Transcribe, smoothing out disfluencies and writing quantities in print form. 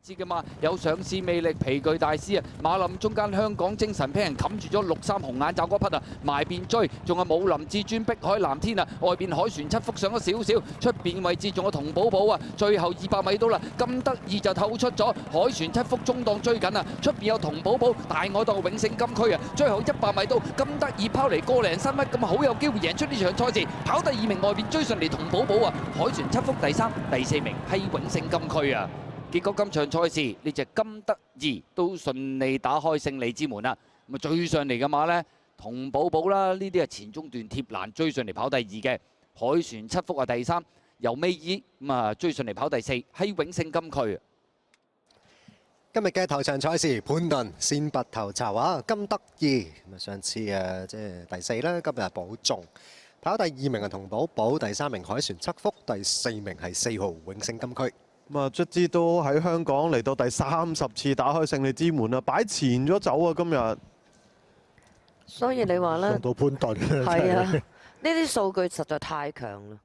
知嘅嘛，有上市魅力皮具大師啊，馬林中間香港精神俾人冚住咗63紅眼罩嗰匹啊，埋邊追，仲有武林至尊碧海藍天啊，外邊海船七福上咗少少，出邊位置仲有童寶寶啊，最後200米到啦，咁得意就透出咗海船七福中檔追緊啊，出邊有童寶寶大愛檔永勝金區啊，最後100米到咁得意拋嚟個零3米咁好有機會贏出呢場賽事，跑第2名外邊追上嚟童寶寶啊，海船七福第3、第4名係永勝金區啊。結果今場賽事呢隻金得意都順利打開勝利之門啦。咁啊追上嚟嘅馬呢，童寶寶啦，呢啲係前中段貼欄追上嚟跑第2嘅，海船七福啊第3，由尾二咁啊追上嚟跑第4，係永勝金區。今日嘅頭場賽事，潘頓先拔頭籌啊，金得意咁啊，上次即係第4啦，今日保中。跑第2名係童寶寶，第3名海船七福，第4名係4號永勝金區。咁啊，卒之都喺香港嚟到第30次打開勝利之門啦，擺前咗走啊！今日，所以你話咧，到潘頓係啊，呢啲數據實在太強啦。